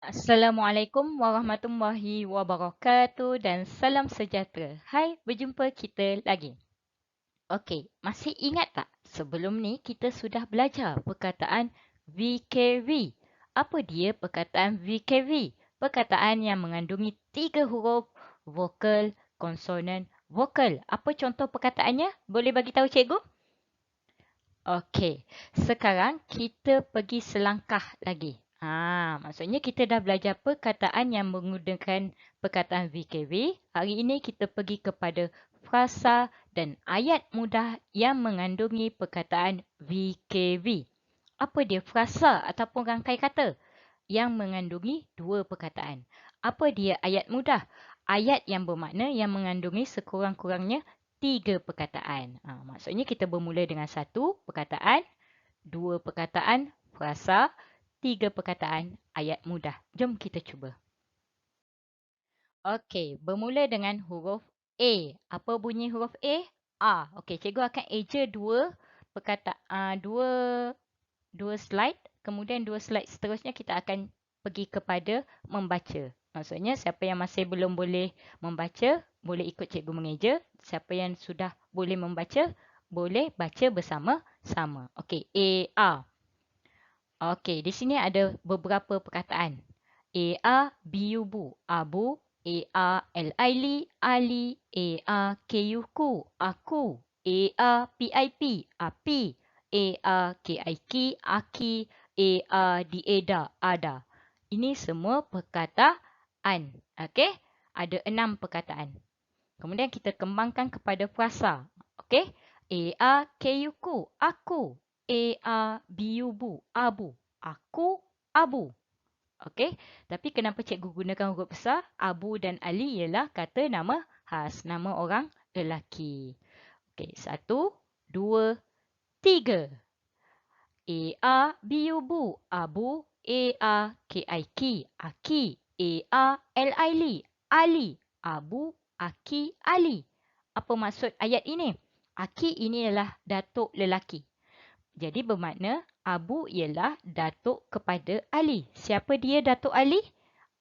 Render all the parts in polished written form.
Assalamualaikum warahmatullahi wabarakatuh dan salam sejahtera. Hai, berjumpa kita lagi. Okey, masih ingat tak? Sebelum ni kita sudah belajar perkataan VKV. Apa dia perkataan VKV? Perkataan yang mengandungi 3 huruf vokal, konsonan, vokal. Apa contoh perkataannya? Boleh bagi tahu cikgu? Okey, sekarang kita pergi selangkah lagi. Maksudnya kita dah belajar perkataan yang menggunakan perkataan VKV. Hari ini kita pergi kepada frasa dan ayat mudah yang mengandungi perkataan VKV. Apa dia frasa ataupun rangkai kata yang mengandungi dua perkataan? Apa dia ayat mudah? Ayat yang bermakna yang mengandungi sekurang-kurangnya tiga perkataan. Maksudnya kita bermula dengan satu perkataan, dua perkataan frasa, tiga perkataan ayat mudah. Jom kita cuba. Okey, bermula dengan huruf A. Apa bunyi huruf A? A. Okey, cikgu akan eja dua slide. Kemudian dua slide seterusnya kita akan pergi kepada membaca. Maksudnya siapa yang masih belum boleh membaca, boleh ikut cikgu mengeja. Siapa yang sudah boleh membaca, boleh baca bersama-sama. Okey, A. Okey, di sini ada beberapa perkataan. A, biubu, abu. A, L-I-L-I, ali. A, keyuku, aku. A, PIP, api. A, KIK, aki. A, dieda, ada. Ini semua perkataan. Okey, ada 6 perkataan. Kemudian kita kembangkan kepada frasa. Okey, A, keyuku, aku. A, biubu, abu. Aku, abu. Okey, tapi kenapa cikgu gunakan huruf besar? Abu dan Ali ialah kata nama khas, nama orang lelaki. Okey, 1, 2, 3. A, biubu, abu. A, KIK, aki. A, L-I-L-I, ali. Abu, aki, ali. Apa maksud ayat ini? Aki ini adalah datuk lelaki. Jadi bermakna Abu ialah datuk kepada Ali. Siapa dia datuk Ali?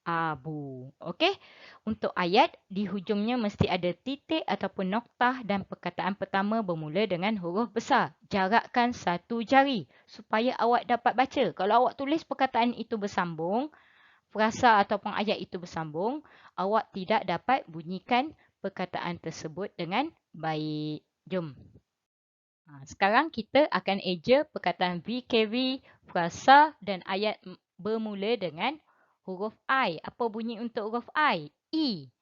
Abu. Okey. Untuk ayat, di hujungnya mesti ada titik ataupun noktah dan perkataan pertama bermula dengan huruf besar. Jarakkan satu jari supaya awak dapat baca. Kalau awak tulis perkataan itu bersambung, frasa ataupun ayat itu bersambung, awak tidak dapat bunyikan perkataan tersebut dengan baik. Jom. Sekarang kita akan eja perkataan VKV, frasa dan ayat bermula dengan huruf I. Apa bunyi untuk huruf I? I.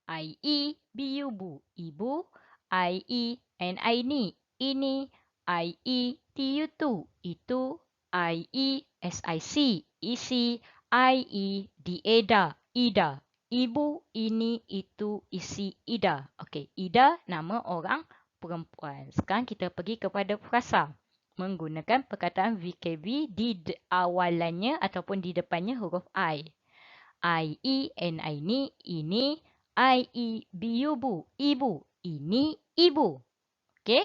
I-E, biubu, ibu. I-E, N-I-Ni, ini. I-E, tiutu, itu. I-E, S-I-C, isi. I-E, dieda, ida. Ibu, ini, itu, isi, ida. Okey, ida nama orang perempuan. Sekarang kita pergi kepada frasa. Menggunakan perkataan VKV di awalannya ataupun di depannya huruf I. I-E, N-I-Ni, ini. I-E, biubu, ibu. Ini, ibu. Okey.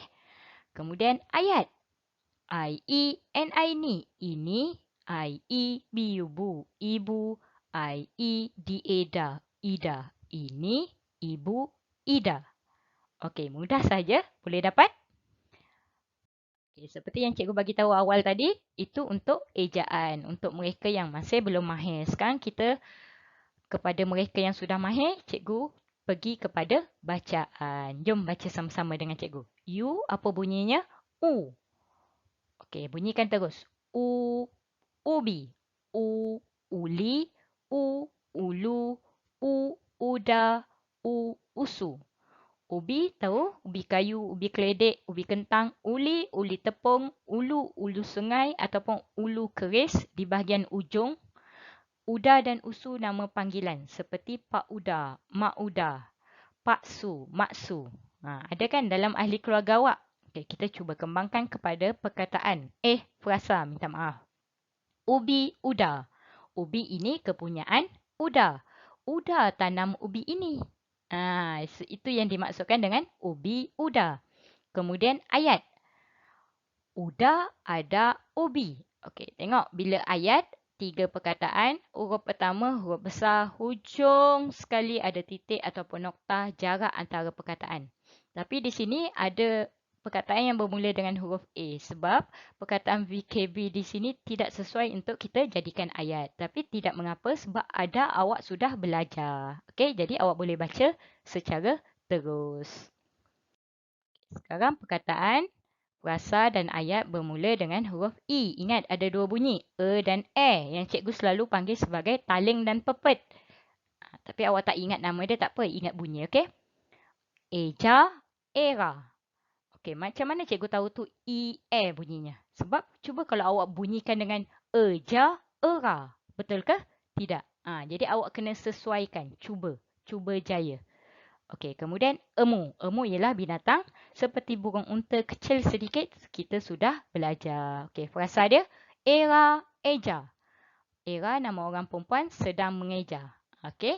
Kemudian ayat. I-E, N-I-Ni, ini. I-E, biubu, ibu. I-E, dieda, ida. Ini, ibu, ida. Okey, mudah saja. Boleh dapat? Okay, seperti yang cikgu bagi tahu awal tadi, itu untuk ejaan. Untuk mereka yang masih belum mahir. Sekarang kita kepada mereka yang sudah mahir, cikgu pergi kepada bacaan. Jom baca sama-sama dengan cikgu. U, apa bunyinya? U. Okey, bunyikan terus. U, ubi. U, uli. U, ulu. U, uda. U, usu. Ubi tahu? Ubi kayu, ubi keledek, ubi kentang, uli, uli tepung, ulu, ulu sungai ataupun ulu keris di bahagian ujung. Uda dan usu nama panggilan seperti Pak Uda, Mak Uda, Pak Su, Mak Su. Ada kan dalam ahli keluarga awak? Okay, kita cuba kembangkan kepada perkataan. Frasa, minta maaf. Ubi Uda. Ubi ini kepunyaan Uda. Uda tanam ubi ini. Itu yang dimaksudkan dengan ubi Uda. Kemudian ayat. Uda ada ubi. Okey, tengok bila ayat 3 perkataan. Huruf pertama, huruf besar, hujung sekali ada titik ataupun noktah jarak antara perkataan. Tapi di sini ada perkataan yang bermula dengan huruf A sebab perkataan VKB di sini tidak sesuai untuk kita jadikan ayat. Tapi tidak mengapa sebab ada awak sudah belajar. Okey, jadi awak boleh baca secara terus. Sekarang perkataan frasa dan ayat bermula dengan huruf E. Ingat ada dua bunyi, dan yang cikgu selalu panggil sebagai taling dan pepet. Tapi awak tak ingat nama dia tak apa, ingat bunyi, okey? Eja, era. Okey, macam mana cikgu tahu tu bunyinya? Sebab cuba kalau awak bunyikan dengan eja, era. Betul ke? Tidak. Jadi awak kena sesuaikan. Cuba jaya. Okey, kemudian emu. Emu ialah binatang seperti burung unta kecil sedikit. Kita sudah belajar. Okey, frasa dia era, eja. Era nama orang perempuan sedang mengeja. Okey.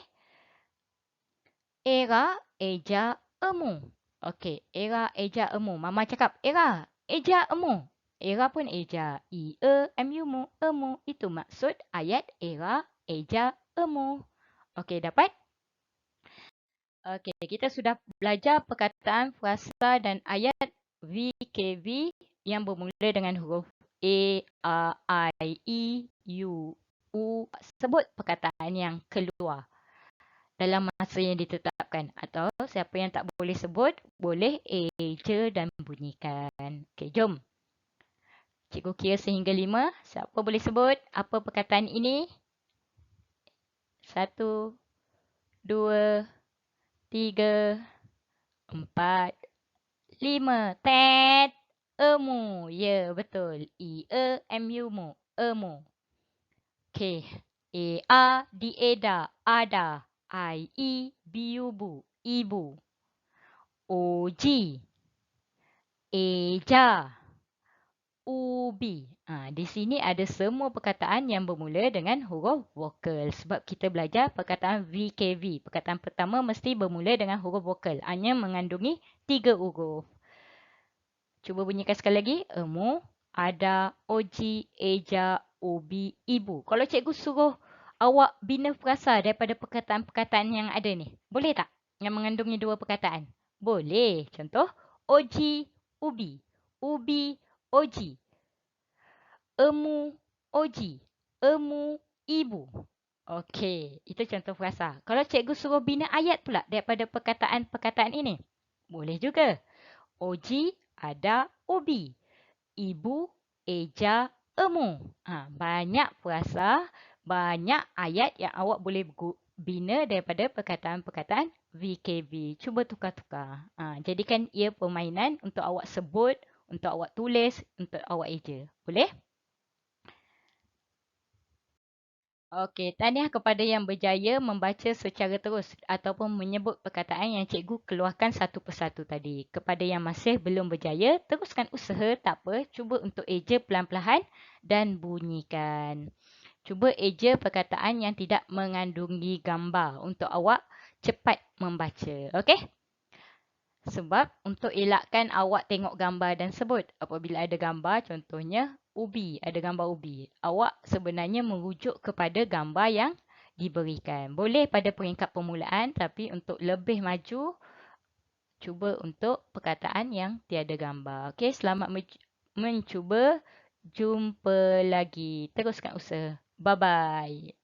Era, eja, emu. Okey, era, eja, emu. Mama cakap era, eja, emu. Era pun eja. I-E-M-U, mu, emu. Itu maksud ayat era, eja, emu. Okey, dapat? Okey, kita sudah belajar perkataan, frasa dan ayat VKV yang bermula dengan huruf A, R, I, E, U, U. Sebut perkataan yang keluar dalam masa yang ditetapkan. Atau siapa yang tak boleh sebut, boleh eja dan bunyikan. Okey, jom. Cikgu kira sehingga 5. Siapa boleh sebut apa perkataan ini? 1, 2, 3, 4, 5. Tet. Emu. Ya, betul. I-E-M-U, mu. Emu. Okey. A-A, di-eda. Ada. I-E, B-U, bu. Ibu. O-G. Eja. Ubi. Di sini ada semua perkataan yang bermula dengan huruf vokal. Sebab kita belajar perkataan VKV. Perkataan pertama mesti bermula dengan huruf vokal. Hanya mengandungi 3 huruf. Cuba bunyikan sekali lagi. Emu, ada, oji, eja, ubi, ibu. Kalau cikgu suruh awak bina frasa daripada perkataan-perkataan yang ada ni. Boleh tak? Yang mengandungi 2 perkataan. Boleh. Contoh, oji, ubi. Ubi, oji. Emu, oji. Emu, ibu. Okey, itu contoh frasa. Kalau cikgu suruh bina ayat pula daripada perkataan-perkataan ini. Boleh juga. Oji, ada, ubi. Ibu, eja, emu. Banyak frasa, banyak ayat yang awak boleh bina daripada perkataan-perkataan VKV. Cuba tukar-tukar. Jadikan ia permainan untuk awak sebut, untuk awak tulis, untuk awak eja. Boleh? Okey, tahniah kepada yang berjaya membaca secara terus ataupun menyebut perkataan yang cikgu keluarkan satu persatu tadi. Kepada yang masih belum berjaya, teruskan usaha, tak apa. Cuba untuk eja pelan-pelan dan bunyikan. Cuba eja perkataan yang tidak mengandungi gambar untuk awak cepat membaca. Okey? Sebab untuk elakkan awak tengok gambar dan sebut. Apabila ada gambar, contohnya ubi, ada gambar ubi. Awak sebenarnya merujuk kepada gambar yang diberikan. Boleh pada peringkat permulaan, tapi untuk lebih maju, cuba untuk perkataan yang tiada gambar. Okey, selamat mencuba. Jumpa lagi. Teruskan usaha. Bye-bye.